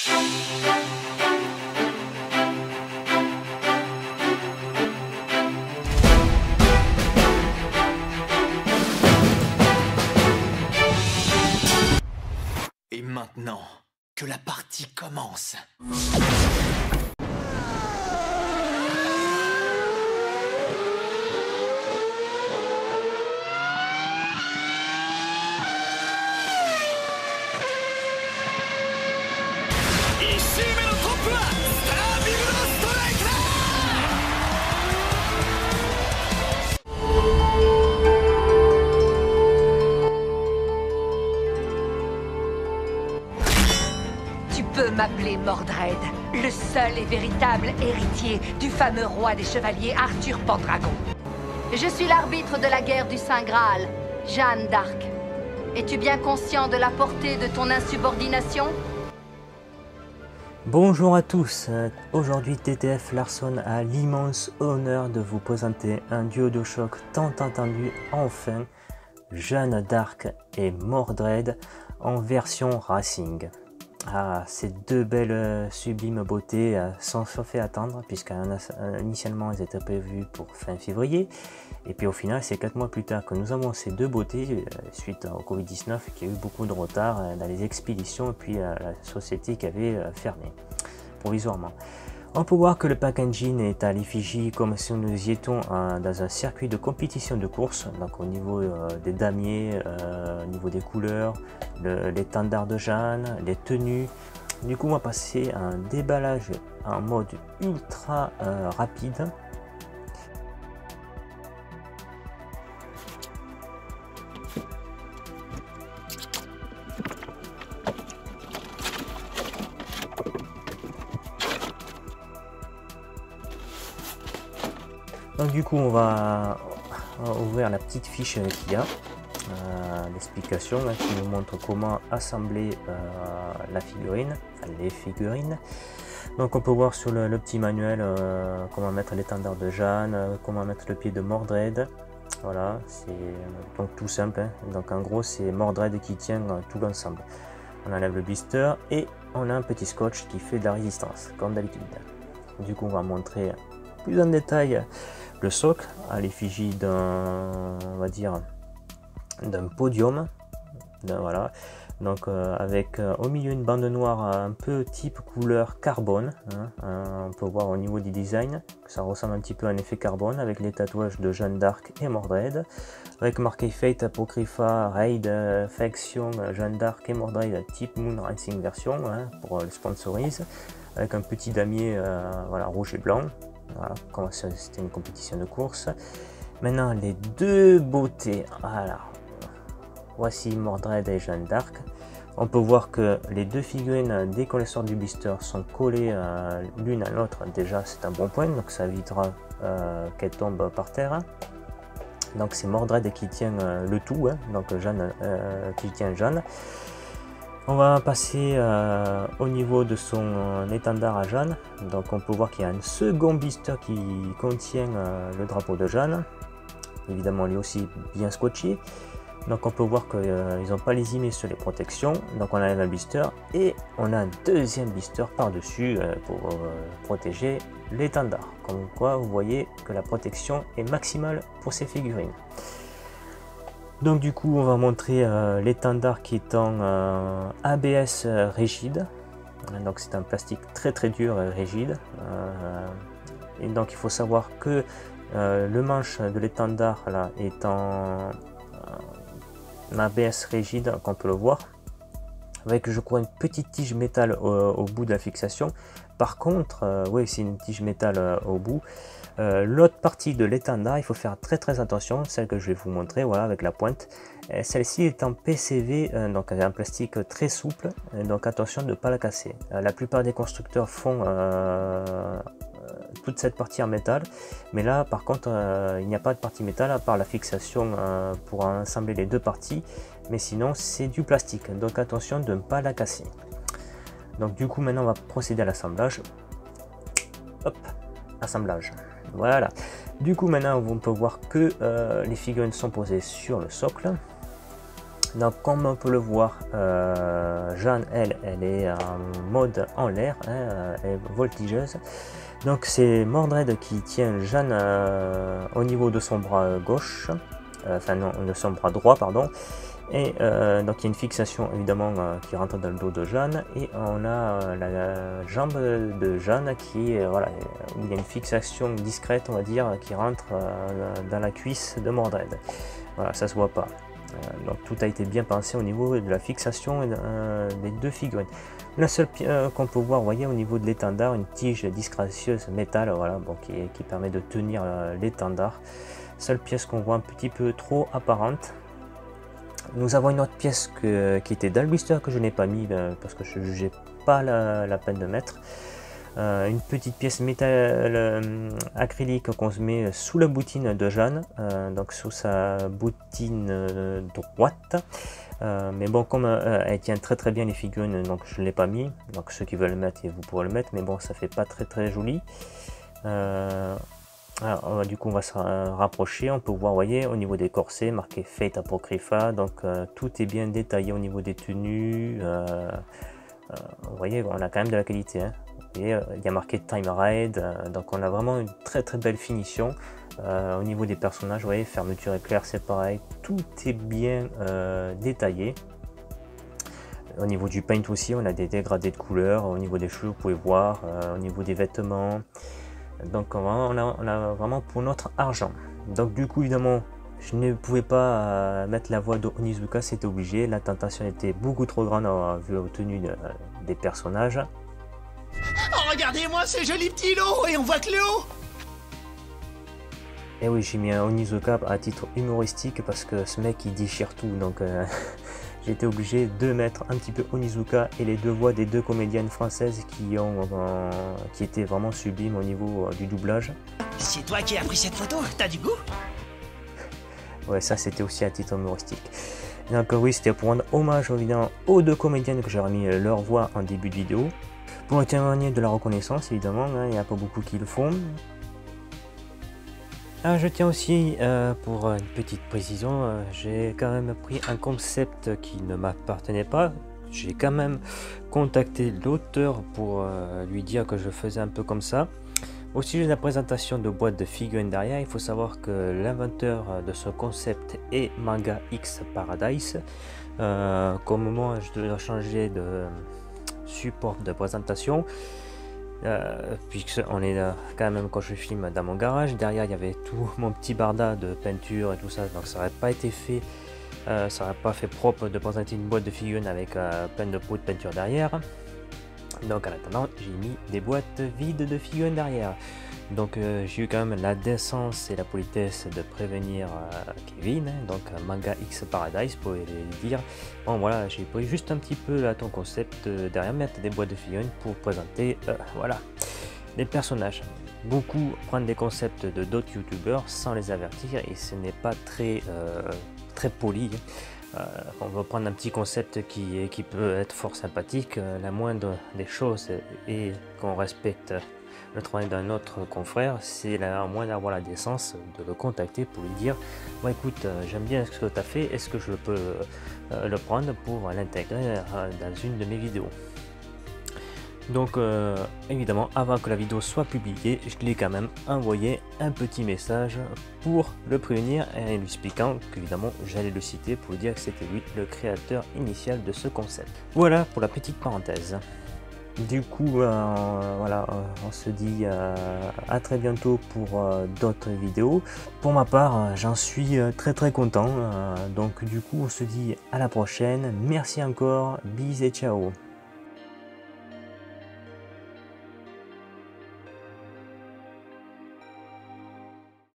Et maintenant, que la partie commence. Tu peux m'appeler Mordred, le seul et véritable héritier du fameux roi des chevaliers Arthur Pendragon. Je suis l'arbitre de la guerre du Saint Graal, Jeanne d'Arc. Es-tu bien conscient de la portée de ton insubordination? Bonjour à tous, aujourd'hui TTF Larson a l'immense honneur de vous présenter un duo de choc tant attendu enfin, Jeanne d'Arc et Mordred en version racing. Ah, ces deux belles sublimes beautés s'en sont fait attendre puisqu'initialement elles étaient prévues pour fin février et puis au final c'est 4 mois plus tard que nous avons ces deux beautés suite au Covid-19 qui a eu beaucoup de retard dans les expéditions et puis la société qui avait fermé provisoirement. On peut voir que le packaging est à l'effigie comme si nous y étions dans un circuit de compétition de course, donc au niveau des damiers, au niveau des couleurs, l'étendard de Jeanne, les tenues. Du coup on va passer à un déballage en mode ultra rapide. Donc du coup on va ouvrir la petite fiche qu'il y a, l'explication qui nous montre comment assembler la figurine, enfin les figurines. Donc on peut voir sur le petit manuel comment mettre l'étendard de Jeanne, comment mettre le pied de Mordred. Voilà, c'est donc tout simple, hein. Donc en gros c'est Mordred qui tient tout l'ensemble. On enlève le blister et on a un petit scotch qui fait de la résistance comme d'habitude. Du coup on va montrer plus en détail le socle à l'effigie d'un, on va dire, d'un podium, voilà. Donc avec au milieu une bande noire un peu type couleur carbone, hein. On peut voir au niveau du design que ça ressemble un petit peu à un effet carbone avec les tatouages de Jeanne d'Arc et Mordred, avec marqué Fate, Apocrypha, Raid, Faction, Jeanne d'Arc et Mordred type Moon Racing version, hein, pour le sponsorise, avec un petit damier voilà, rouge et blanc. Voilà, comme c'était une compétition de course. Maintenant les deux beautés, voilà. Voici Mordred et Jeanne d'Arc. On peut voir que les deux figurines, dès qu'on les sort du blister, sont collées l'une à l'autre. Déjà c'est un bon point, donc ça évitera qu'elles tombent par terre. Donc c'est Mordred qui tient le tout, hein, donc Jeanne qui tient Jeanne. On va passer au niveau de son étendard à Jeanne. Donc on peut voir qu'il y a un second blister qui contient le drapeau de Jeanne. Évidemment lui aussi bien scotché. Donc on peut voir qu'ils n'ont pas lésiné sur les protections. Donc on enlève un blister et on a un deuxième blister par dessus pour protéger l'étendard. Comme quoi vous voyez que la protection est maximale pour ces figurines. Donc du coup on va montrer l'étendard qui est en ABS rigide. Donc c'est un plastique très dur et rigide. Et donc il faut savoir que le manche de l'étendard là est en ABS rigide, qu'on peut le voir, avec je crois une petite tige métal au bout de la fixation. Par contre, oui c'est une tige métal au bout. L'autre partie de l'étendard, il faut faire très attention, celle que je vais vous montrer, voilà, avec la pointe. Celle-ci est en PCV, donc avec un plastique très souple, donc attention de ne pas la casser. La plupart des constructeurs font toute cette partie en métal, mais là par contre il n'y a pas de partie métal à part la fixation pour assembler les deux parties, mais sinon c'est du plastique, donc attention de ne pas la casser. Donc du coup maintenant on va procéder à l'assemblage. Hop, assemblage. Voilà. Du coup maintenant on peut voir que les figurines sont posées sur le socle. Donc comme on peut le voir, Jeanne, elle est en mode en l'air, hein, elle est voltigeuse. Donc c'est Mordred qui tient Jeanne au niveau de son bras gauche, enfin non, de son bras droit, pardon. Et donc il y a une fixation évidemment qui rentre dans le dos de Jeanne, et on a la jambe de Jeanne qui est, voilà, où il y a une fixation discrète, on va dire, qui rentre dans la cuisse de Mordred. Voilà, ça se voit pas. Donc tout a été bien pensé au niveau de la fixation des deux figurines. La seule qu'on peut voir, vous voyez, au niveau de l'étendard, une tige disgracieuse métal, voilà, bon, qui permet de tenir l'étendard. Seule pièce qu'on voit un petit peu trop apparente. Nous avons une autre pièce qui était dans le blister que je n'ai pas mis parce que je ne jugeais pas la peine de mettre. Une petite pièce métal acrylique qu'on se met sous la bottine de Jeanne, donc sous sa bottine droite. Mais bon, comme elle tient très bien les figurines, donc je ne l'ai pas mis. Donc ceux qui veulent le mettre, vous pourrez le mettre, mais bon, ça fait pas très joli. Alors, du coup, on va se rapprocher. On peut voir, vous voyez, au niveau des corsets, marqué Fate Apocrypha. Donc, tout est bien détaillé au niveau des tenues. Vous voyez, on a quand même de la qualité. Hein. Et, il y a marqué Time Ride. Donc, on a vraiment une très belle finition. Au niveau des personnages, vous voyez, fermeture éclair, c'est pareil. Tout est bien détaillé. Au niveau du paint aussi, on a des dégradés de couleurs. Au niveau des cheveux, vous pouvez voir. Au niveau des vêtements. Donc on a vraiment pour notre argent. Donc du coup évidemment je ne pouvais pas mettre la voix de Onizuka, c'était obligé. La tentation était beaucoup trop grande vu la tenue des personnages. Oh regardez-moi ce joli petit lot, et on voit que le haut. Et oui, j'ai mis un Onizuka à titre humoristique parce que ce mec il déchire tout, donc j'ai été obligé de mettre un petit peu Onizuka et les deux voix des deux comédiennes françaises qui étaient vraiment sublimes au niveau du doublage. C'est toi qui as pris cette photo, t'as du goût? Ouais, ça c'était aussi à titre humoristique. Donc oui, c'était pour rendre hommage évidemment aux deux comédiennes que j'ai remis leur voix en début de vidéo. Pour témoigner de la reconnaissance évidemment, hein, il n'y a pas beaucoup qui le font. Alors, je tiens aussi, pour une petite précision, j'ai quand même pris un concept qui ne m'appartenait pas. J'ai quand même contacté l'auteur pour lui dire que je faisais un peu comme ça. Au sujet de la présentation de boîtes de figurines derrière, il faut savoir que l'inventeur de ce concept est Manga X Paradise. Comme moi, je dois changer de support de présentation. Puisqu'on est quand même quand je filme dans mon garage, derrière il y avait tout mon petit barda de peinture et tout ça, donc ça n'aurait pas été fait, ça n'aurait pas fait propre de présenter une boîte de figurines avec plein de pots de peinture derrière. Donc en attendant, j'ai mis des boîtes vides de figurines derrière. Donc j'ai eu quand même la décence et la politesse de prévenir Kevin, hein, donc Manga X Paradise, pour lui dire bon voilà, j'ai pris juste un petit peu là ton concept derrière, mettre des boîtes de figurines pour présenter voilà des personnages. Beaucoup prennent des concepts de d'autres youtubeurs sans les avertir et ce n'est pas très poli. On va prendre un petit concept qui peut être fort sympathique, la moindre des choses et qu'on respecte le travail d'un autre confrère, c'est au moins d'avoir la décence de le contacter pour lui dire bon écoute, j'aime bien ce que tu as fait, est-ce que je peux le prendre pour l'intégrer dans une de mes vidéos. Donc évidemment, avant que la vidéo soit publiée, je lui ai quand même envoyé un petit message pour le prévenir et lui expliquant qu'évidemment j'allais le citer pour lui dire que c'était lui le créateur initial de ce concept. Voilà pour la petite parenthèse. Du coup, voilà, on se dit à très bientôt pour d'autres vidéos. Pour ma part, j'en suis très content. Donc du coup, on se dit à la prochaine. Merci encore, bis et ciao.